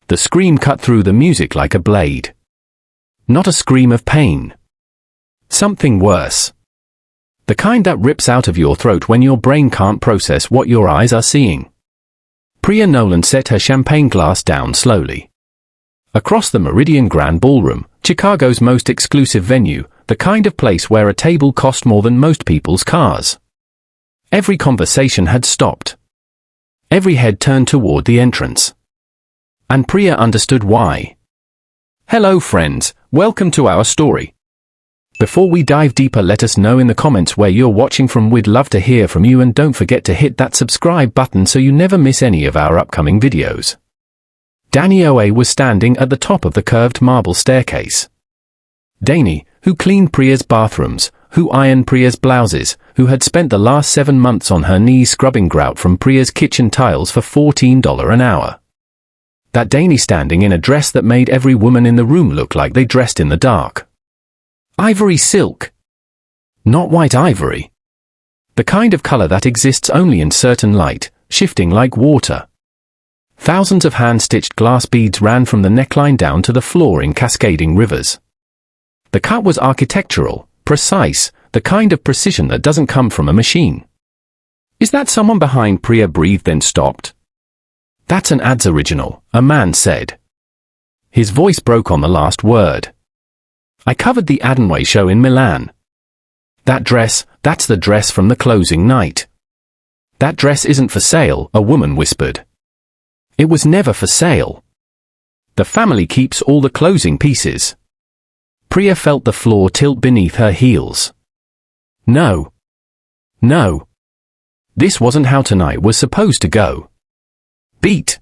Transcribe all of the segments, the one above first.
The scream cut through the music like a blade. Not a scream of pain. Something worse. The kind that rips out of your throat when your brain can't process what your eyes are seeing. Priya Nolan set her champagne glass down slowly. Across the Meridian Grand ballroom, Chicago's most exclusive venue, the kind of place where a table cost more than most people's cars. Every conversation had stopped. Every head turned toward the entrance. And Priya understood why. Hello friends, welcome to our story. Before we dive deeper, let us know in the comments where you're watching from. We'd love to hear from you, and don't forget to hit that subscribe button so you never miss any of our upcoming videos. Dani Osei was standing at the top of the curved marble staircase. Dani, who cleaned Priya's bathrooms, who ironed Priya's blouses, who had spent the last 7 months on her knees scrubbing grout from Priya's kitchen tiles for $14 an hour. That Dani standing in a dress that made every woman in the room look like they dressed in the dark. Ivory silk. Not white ivory. The kind of color that exists only in certain light, shifting like water. Thousands of hand-stitched glass beads ran from the neckline down to the floor in cascading rivers. The cut was architectural, precise, the kind of precision that doesn't come from a machine. Is that someone behind? Priya breathed, then stopped. That's an ads original, a man said. His voice broke on the last word. I covered the Adenway show in Milan. That dress, that's the dress from the closing night. That dress isn't for sale, a woman whispered. It was never for sale. The family keeps all the closing pieces. Priya felt the floor tilt beneath her heels. No. No. This wasn't how tonight was supposed to go. Beat.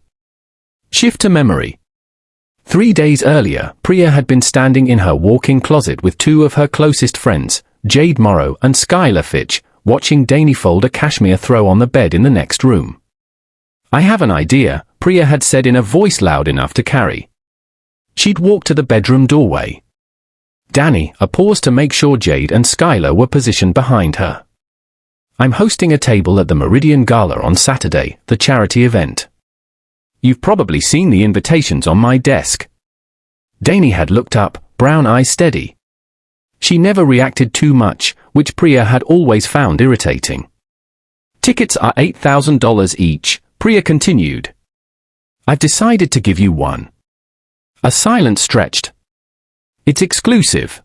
Shift to memory. 3 days earlier, Priya had been standing in her walk-in closet with 2 of her closest friends, Jade Morrow and Skylar Fitch, watching Dani fold a cashmere throw on the bed in the next room. I have an idea, Priya had said in a voice loud enough to carry. She'd walked to the bedroom doorway. Dani, a pause to make sure Jade and Skylar were positioned behind her. I'm hosting a table at the Meridian Gala on Saturday, the charity event. You've probably seen the invitations on my desk. Dani had looked up, brown eyes steady. She never reacted too much, which Priya had always found irritating. Tickets are $8,000 each, Priya continued. I've decided to give you one. A silence stretched. It's exclusive.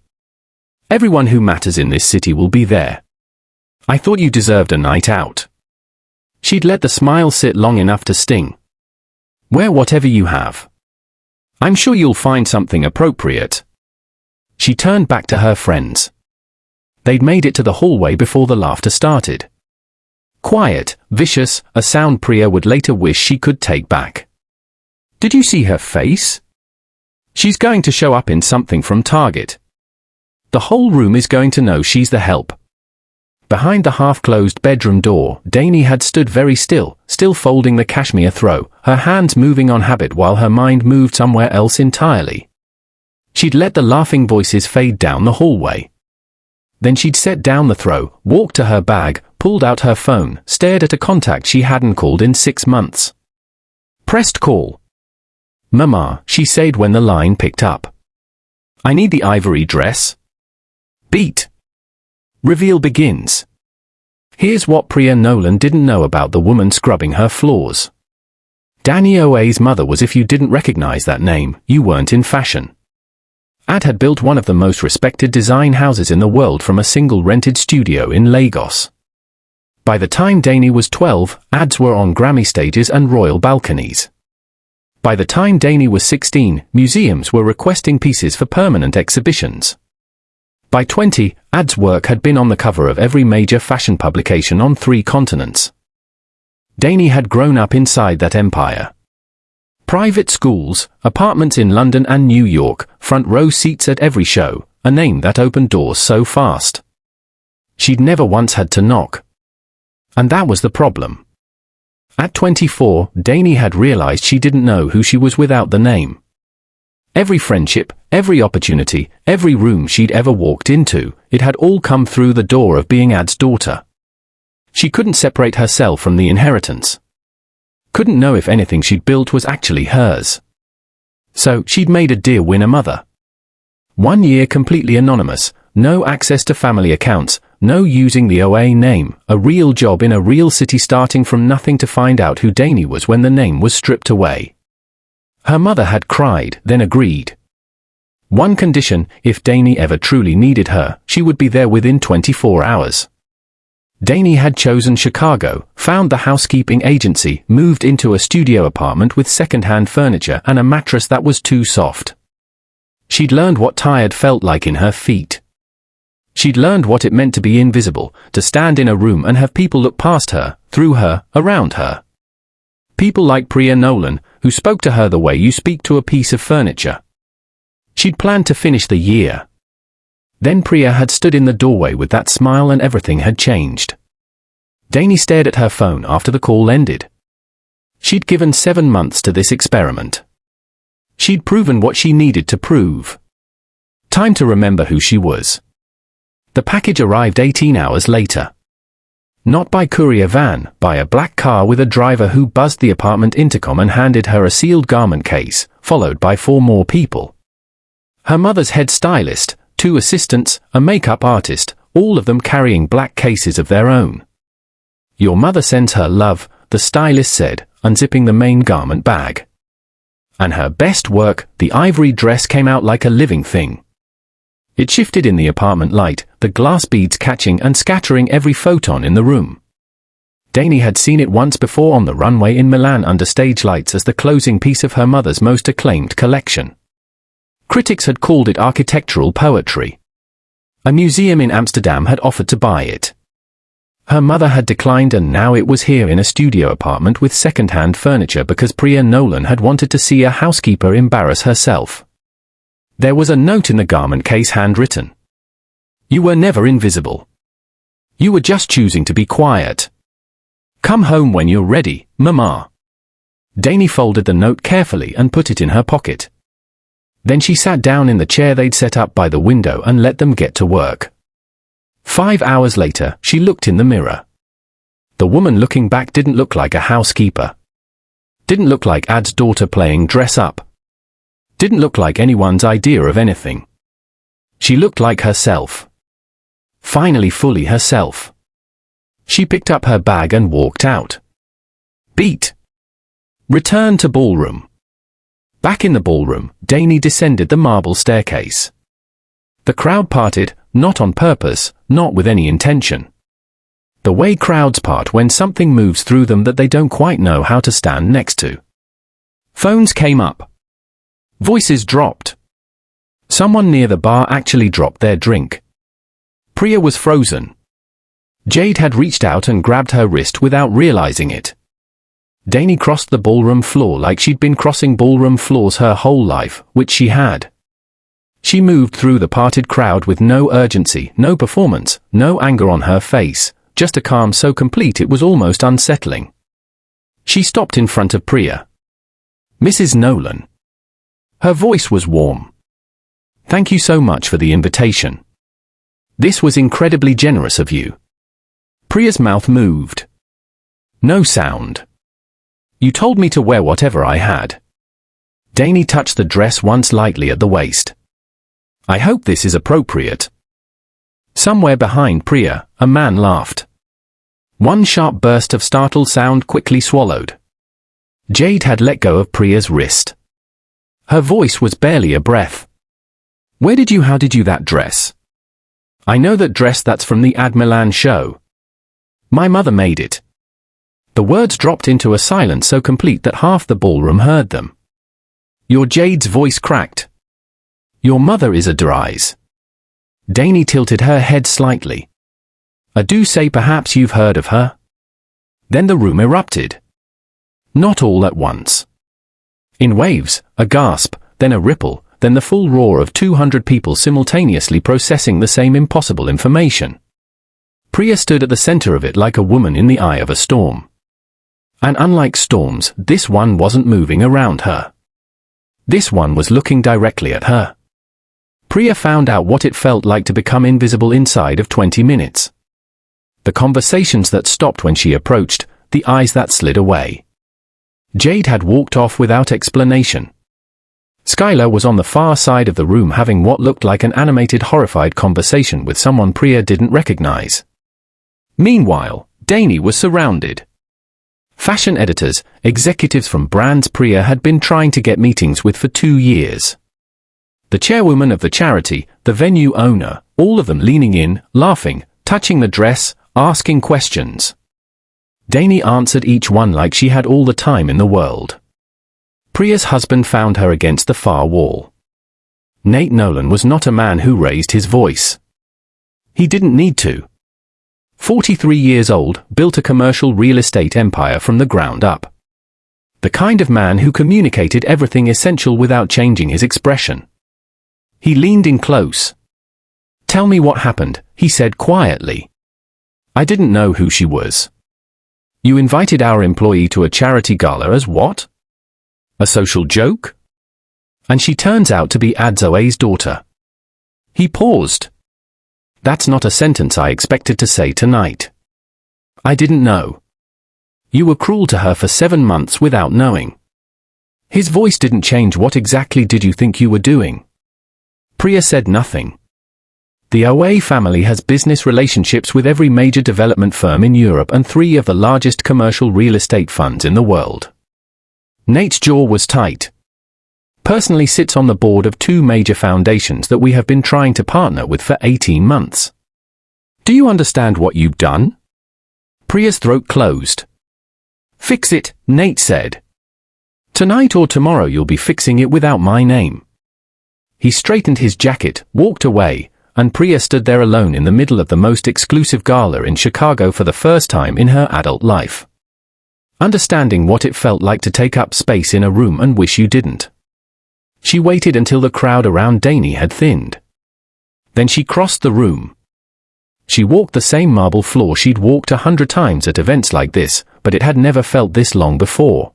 Everyone who matters in this city will be there. I thought you deserved a night out. She'd let the smile sit long enough to sting. Wear whatever you have. I'm sure you'll find something appropriate. She turned back to her friends. They'd made it to the hallway before the laughter started. Quiet, vicious, a sound Priya would later wish she could take back. Did you see her face? She's going to show up in something from Target. The whole room is going to know she's the help. Behind the half-closed bedroom door, Dani had stood very still folding the cashmere throw, her hands moving on habit while her mind moved somewhere else entirely. She'd let the laughing voices fade down the hallway. Then she'd set down the throw, walked to her bag, pulled out her phone, stared at a contact she hadn't called in 6 months. Pressed call. Mama, she said when the line picked up. I need the ivory dress. Beat. Reveal begins. Here's what Priya Nolan didn't know about the woman scrubbing her floors. Dani Osei's mother was, if you didn't recognize that name, you weren't in fashion. Ad had built one of the most respected design houses in the world from a single rented studio in Lagos. By the time Dani was 12, ads were on Grammy stages and royal balconies. By the time Dani was 16, museums were requesting pieces for permanent exhibitions. By 20, Ad's work had been on the cover of every major fashion publication on 3 continents. Dani had grown up inside that empire. Private schools, apartments in London and New York, front row seats at every show, a name that opened doors so fast. She'd never once had to knock. And that was the problem. At 24, Dani had realized she didn't know who she was without the name. Every friendship, every opportunity, every room she'd ever walked into, it had all come through the door of being Ad's daughter. She couldn't separate herself from the inheritance. Couldn't know if anything she'd built was actually hers. So, she'd made a deal with her mother. 1 year completely anonymous, no access to family accounts, no using the OA name, a real job in a real city starting from nothing to find out who Dani was when the name was stripped away. Her mother had cried, then agreed. One condition, if Dani ever truly needed her, she would be there within 24 hours. Dani had chosen Chicago, found the housekeeping agency, moved into a studio apartment with second-hand furniture and a mattress that was too soft. She'd learned what tired felt like in her feet. She'd learned what it meant to be invisible, to stand in a room and have people look past her, through her, around her. People like Priya Nolan, who spoke to her the way you speak to a piece of furniture. She'd planned to finish the year. Then Priya had stood in the doorway with that smile and everything had changed. Dani stared at her phone after the call ended. She'd given 7 months to this experiment. She'd proven what she needed to prove. Time to remember who she was. The package arrived 18 hours later. Not by courier van, by a black car with a driver who buzzed the apartment intercom and handed her a sealed garment case, followed by 4 more people. Her mother's head stylist, 2 assistants, a makeup artist, all of them carrying black cases of their own. "Your mother sends her love," the stylist said, unzipping the main garment bag. And her best work, the ivory dress, came out like a living thing. It shifted in the apartment light, the glass beads catching and scattering every photon in the room. Dani had seen it once before on the runway in Milan under stage lights as the closing piece of her mother's most acclaimed collection. Critics had called it architectural poetry. A museum in Amsterdam had offered to buy it. Her mother had declined, and now it was here in a studio apartment with second-hand furniture because Priya Nolan had wanted to see a housekeeper embarrass herself. There was a note in the garment case, handwritten. "You were never invisible. You were just choosing to be quiet. Come home when you're ready, Mama." Dani folded the note carefully and put it in her pocket. Then she sat down in the chair they'd set up by the window and let them get to work. 5 hours later, she looked in the mirror. The woman looking back didn't look like a housekeeper. Didn't look like Ad's daughter playing dress up. Didn't look like anyone's idea of anything. She looked like herself. Finally fully herself. She picked up her bag and walked out. Beat. Return to ballroom. Back in the ballroom, Dani descended the marble staircase. The crowd parted, not on purpose, not with any intention. The way crowds part when something moves through them that they don't quite know how to stand next to. Phones came up. Voices dropped. Someone near the bar actually dropped their drink. Priya was frozen. Jade had reached out and grabbed her wrist without realizing it. Dani crossed the ballroom floor like she'd been crossing ballroom floors her whole life, which she had. She moved through the parted crowd with no urgency, no performance, no anger on her face, just a calm so complete it was almost unsettling. She stopped in front of Priya. "Mrs. Nolan." Her voice was warm. "Thank you so much for the invitation. This was incredibly generous of you." Priya's mouth moved. No sound. "You told me to wear whatever I had." Dani touched the dress once lightly at the waist. "I hope this is appropriate." Somewhere behind Priya, a man laughed. One sharp burst of startled sound quickly swallowed. Jade had let go of Priya's wrist. Her voice was barely a breath. How did you that dress?" "I know that dress, that's from the Ad Milan show. My mother made it." The words dropped into a silence so complete that half the ballroom heard them. Jade's voice cracked. "Your mother is a Dries." Dani tilted her head slightly. "I do say perhaps you've heard of her?" Then the room erupted. Not all at once. In waves, a gasp, then a ripple, then the full roar of 200 people simultaneously processing the same impossible information. Priya stood at the center of it like a woman in the eye of a storm. And unlike storms, this one wasn't moving around her. This one was looking directly at her. Priya found out what it felt like to become invisible inside of 20 minutes. The conversations that stopped when she approached, the eyes that slid away. Jade had walked off without explanation. Skylar was on the far side of the room having what looked like an animated horrified conversation with someone Priya didn't recognize. Meanwhile, Dani was surrounded. Fashion editors, executives from brands Priya had been trying to get meetings with for 2 years. The chairwoman of the charity, the venue owner, all of them leaning in, laughing, touching the dress, asking questions. Dani answered each one like she had all the time in the world. Priya's husband found her against the far wall. Nate Nolan was not a man who raised his voice. He didn't need to. 43 years old, built a commercial real estate empire from the ground up. The kind of man who communicated everything essential without changing his expression. He leaned in close. "Tell me what happened," he said quietly. "I didn't know who she was." "You invited our employee to a charity gala as what? A social joke? And she turns out to be Osei's daughter." He paused. "That's not a sentence I expected to say tonight." "I didn't know." "You were cruel to her for 7 months without knowing." His voice didn't change. "What exactly did you think you were doing?" Priya said nothing. The Osei family has business relationships with every major development firm in Europe and 3 of the largest commercial real estate funds in the world. Nate's jaw was tight. Personally sits on the board of 2 major foundations that we have been trying to partner with for 18 months. "Do you understand what you've done?" Priya's throat closed. "Fix it," Nate said. "Tonight or tomorrow you'll be fixing it without my name." He straightened his jacket, walked away, and Priya stood there alone in the middle of the most exclusive gala in Chicago for the first time in her adult life. Understanding what it felt like to take up space in a room and wish you didn't. She waited until the crowd around Dani had thinned. Then she crossed the room. She walked the same marble floor she'd walked 100 times at events like this, but it had never felt this long before.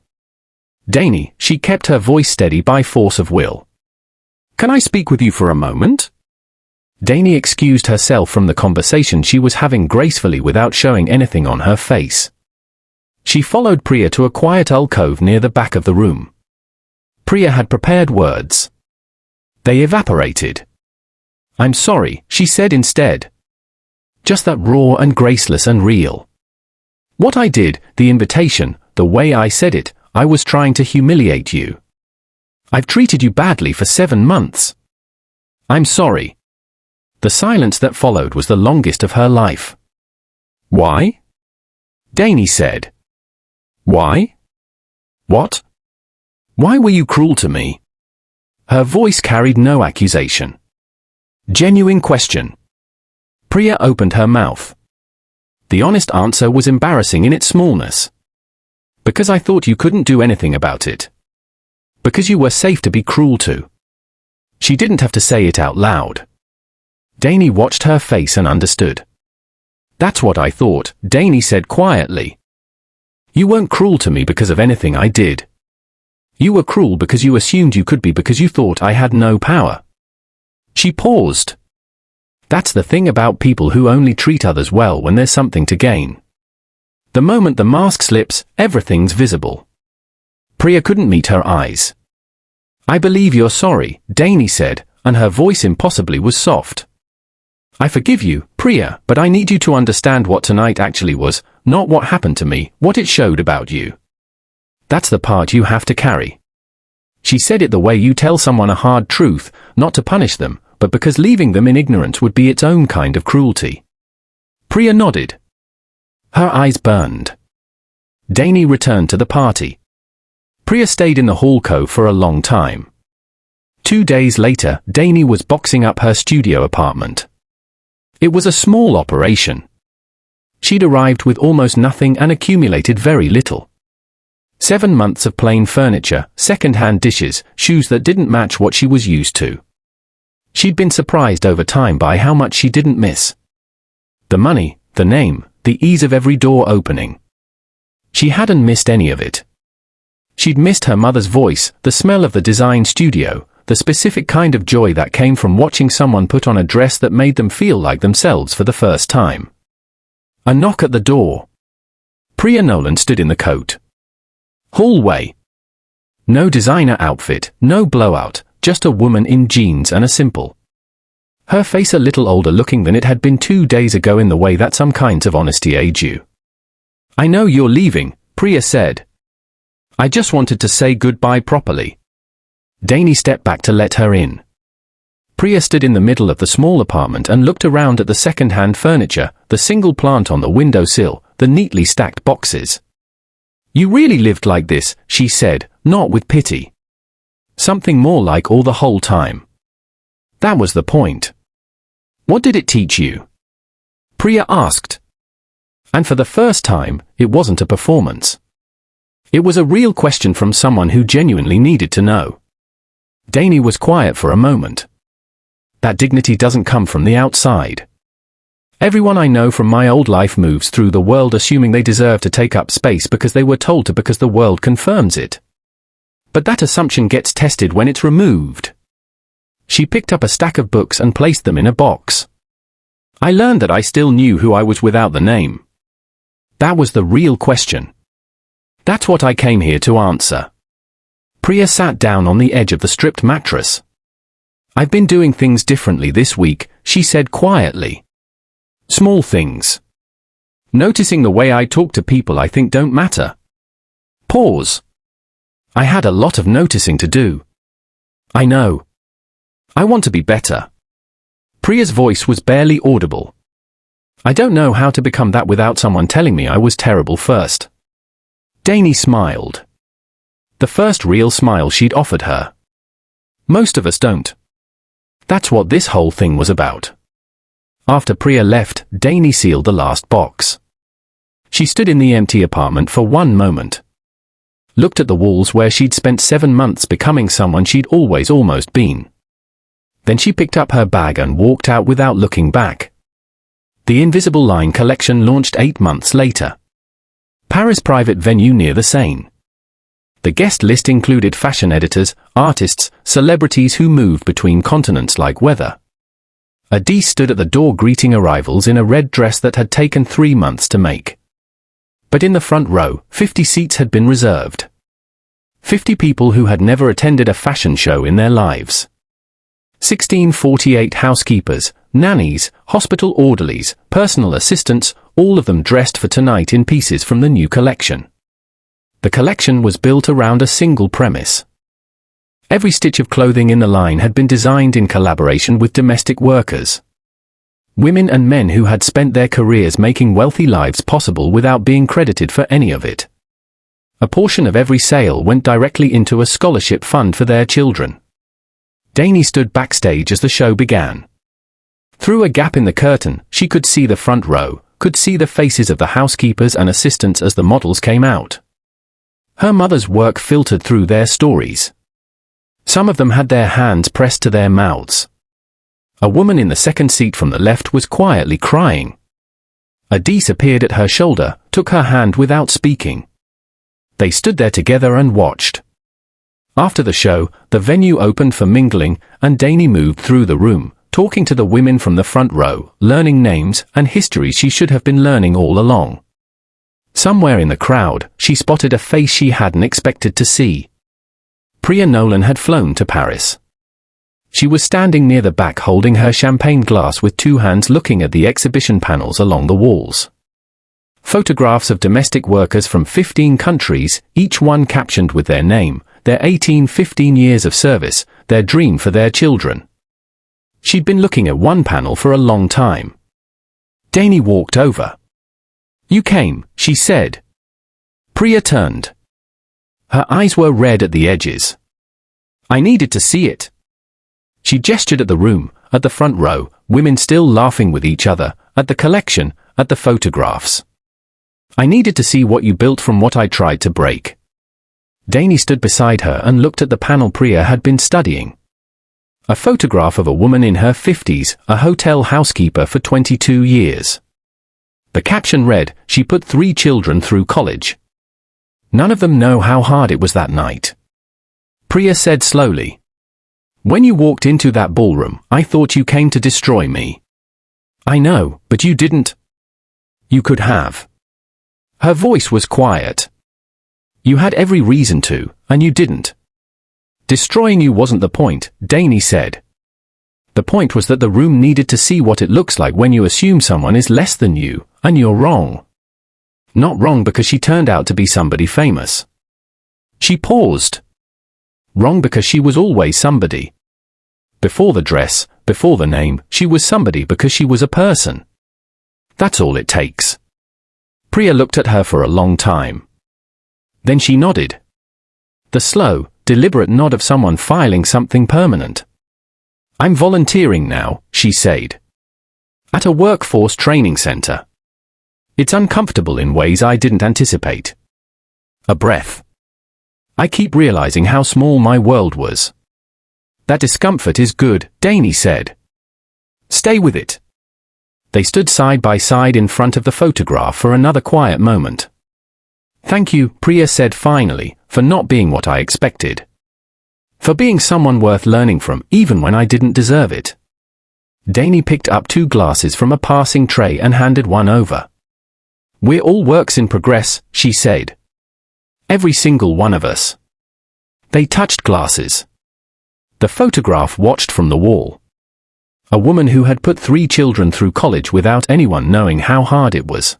"Dani," she kept her voice steady by force of will. "Can I speak with you for a moment?" Dani excused herself from the conversation she was having gracefully without showing anything on her face. She followed Priya to a quiet alcove near the back of the room. Priya had prepared words. They evaporated. "I'm sorry," she said instead. Just that raw and graceless and real. "What I did, the invitation, the way I said it, I was trying to humiliate you. I've treated you badly for 7 months. I'm sorry." The silence that followed was the longest of her life. "Why?" Dani said. "Why? What? Why were you cruel to me?" Her voice carried no accusation. Genuine question. Priya opened her mouth. The honest answer was embarrassing in its smallness. "Because I thought you couldn't do anything about it. Because you were safe to be cruel to." She didn't have to say it out loud. Dani watched her face and understood. "That's what I thought," Dani said quietly. "You weren't cruel to me because of anything I did. You were cruel because you assumed you could be because you thought I had no power." She paused. That's the thing about people who only treat others well when there's something to gain. The moment the mask slips, everything's visible. Priya couldn't meet her eyes. "I believe you're sorry," Dani said, and her voice impossibly was soft. "I forgive you, Priya, but I need you to understand what tonight actually was, not what happened to me, what it showed about you. That's the part you have to carry." She said it the way you tell someone a hard truth, not to punish them, but because leaving them in ignorance would be its own kind of cruelty. Priya nodded. Her eyes burned. Dani returned to the party. Priya stayed in the hallco for a long time. 2 days later, Dani was boxing up her studio apartment. It was a small operation. She'd arrived with almost nothing and accumulated very little. 7 months of plain furniture, second-hand dishes, shoes that didn't match what she was used to. She'd been surprised over time by how much she didn't miss. The money, the name, the ease of every door opening. She hadn't missed any of it. She'd missed her mother's voice, the smell of the design studio, the specific kind of joy that came from watching someone put on a dress that made them feel like themselves for the first time. A knock at the door. Priya Nolan stood in the coat. Hallway. No designer outfit, no blowout, just a woman in jeans and a simple. Her face a little older looking than it had been 2 days ago in the way that some kinds of honesty age you. I know you're leaving, Priya said. I just wanted to say goodbye properly. Dani stepped back to let her in. Priya stood in the middle of the small apartment and looked around at the second-hand furniture, the single plant on the windowsill, the neatly stacked boxes. You really lived like this, she said, not with pity. Something more like all the whole time. That was the point. What did it teach you? Priya asked. And for the first time, it wasn't a performance. It was a real question from someone who genuinely needed to know. Dani was quiet for a moment. That dignity doesn't come from the outside. Everyone I know from my old life moves through the world assuming they deserve to take up space because they were told to, because the world confirms it. But that assumption gets tested when it's removed. She picked up a stack of books and placed them in a box. I learned that I still knew who I was without the name. That was the real question. That's what I came here to answer. Priya sat down on the edge of the stripped mattress. I've been doing things differently this week, she said quietly. Small things. Noticing the way I talk to people I think don't matter. Pause. I had a lot of noticing to do. I know. I want to be better. Priya's voice was barely audible. I don't know how to become that without someone telling me I was terrible first. Dani smiled. The first real smile she'd offered her. Most of us don't. That's what this whole thing was about. After Priya left, Dani sealed the last box. She stood in the empty apartment for one moment. Looked at the walls where she'd spent 7 months becoming someone she'd always almost been. Then she picked up her bag and walked out without looking back. The Invisible Line collection launched 8 months later. Paris private venue near the Seine. The guest list included fashion editors, artists, celebrities who moved between continents like weather. Adie stood at the door greeting arrivals in a red dress that had taken 3 months to make. But in the front row, 50 seats had been reserved. 50 people who had never attended a fashion show in their lives. 1648 housekeepers, nannies, hospital orderlies, personal assistants, all of them dressed for tonight in pieces from the new collection. The collection was built around a single premise. Every stitch of clothing in the line had been designed in collaboration with domestic workers. Women and men who had spent their careers making wealthy lives possible without being credited for any of it. A portion of every sale went directly into a scholarship fund for their children. Dani stood backstage as the show began. Through a gap in the curtain, she could see the front row, could see the faces of the housekeepers and assistants as the models came out. Her mother's work filtered through their stories. Some of them had their hands pressed to their mouths. A woman in the second seat from the left was quietly crying. Adis appeared at her shoulder, took her hand without speaking. They stood there together and watched. After the show, the venue opened for mingling, and Dani moved through the room, talking to the women from the front row, learning names and histories she should have been learning all along. Somewhere in the crowd, she spotted a face she hadn't expected to see. Priya Nolan had flown to Paris. She was standing near the back holding her champagne glass with 2 hands looking at the exhibition panels along the walls. Photographs of domestic workers from 15 countries, each one captioned with their name, their 15 years of service, their dream for their children. She'd been looking at one panel for a long time. Dani walked over. You came, she said. Priya turned. Her eyes were red at the edges. I needed to see it. She gestured at the room, at the front row, women still laughing with each other, at the collection, at the photographs. I needed to see what you built from what I tried to break. Dani stood beside her and looked at the panel Priya had been studying. A photograph of a woman in her 50s, a hotel housekeeper for 22 years. The caption read, she put 3 children through college. None of them know how hard it was that night. Priya said slowly. When you walked into that ballroom, I thought you came to destroy me. I know, but you didn't. You could have. Her voice was quiet. You had every reason to, and you didn't. Destroying you wasn't the point, Dani said. The point was that the room needed to see what it looks like when you assume someone is less than you, and you're wrong. Not wrong because she turned out to be somebody famous. She paused. Wrong because she was always somebody. Before the dress, before the name, she was somebody because she was a person. That's all it takes. Priya looked at her for a long time. Then she nodded. The slow, deliberate nod of someone filing something permanent. I'm volunteering now, she said. At a workforce training center. It's uncomfortable in ways I didn't anticipate. A breath. I keep realizing how small my world was. That discomfort is good, Dani said. Stay with it. They stood side by side in front of the photograph for another quiet moment. Thank you, Priya said finally, for not being what I expected. For being someone worth learning from, even when I didn't deserve it. Dani picked up 2 glasses from a passing tray and handed one over. We're all works in progress, she said. Every single one of us. They touched glasses. The photograph watched from the wall. A woman who had put 3 children through college without anyone knowing how hard it was.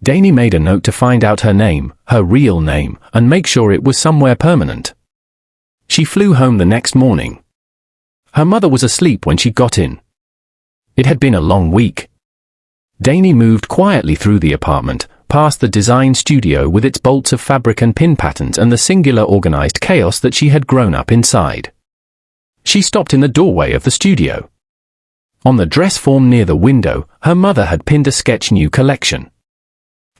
Dani made a note to find out her name, her real name, and make sure it was somewhere permanent. She flew home the next morning. Her mother was asleep when she got in. It had been a long week. Dani moved quietly through the apartment, past the design studio with its bolts of fabric and pin patterns and the singular organized chaos that she had grown up inside. She stopped in the doorway of the studio. On the dress form near the window, her mother had pinned a sketch new collection.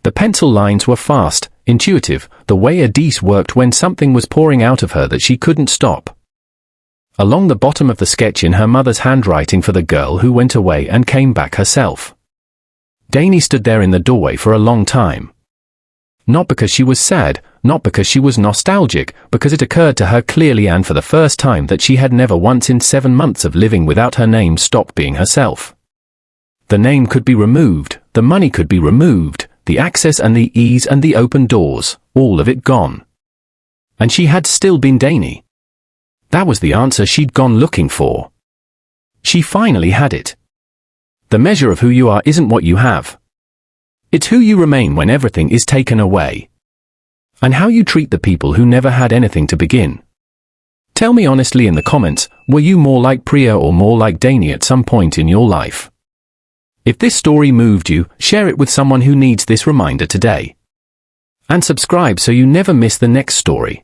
The pencil lines were fast, intuitive, the way a dice worked when something was pouring out of her that she couldn't stop. Along the bottom of the sketch in her mother's handwriting for the girl who went away and came back herself. Dani stood there in the doorway for a long time. Not because she was sad, not because she was nostalgic, because it occurred to her clearly and for the first time that she had never once in 7 months of living without her name stopped being herself. The name could be removed, the money could be removed, the access and the ease and the open doors, all of it gone. And she had still been Dani. That was the answer she'd gone looking for. She finally had it. The measure of who you are isn't what you have. It's who you remain when everything is taken away. And how you treat the people who never had anything to begin. Tell me honestly in the comments, were you more like Priya or more like Dani at some point in your life? If this story moved you, share it with someone who needs this reminder today. And subscribe so you never miss the next story.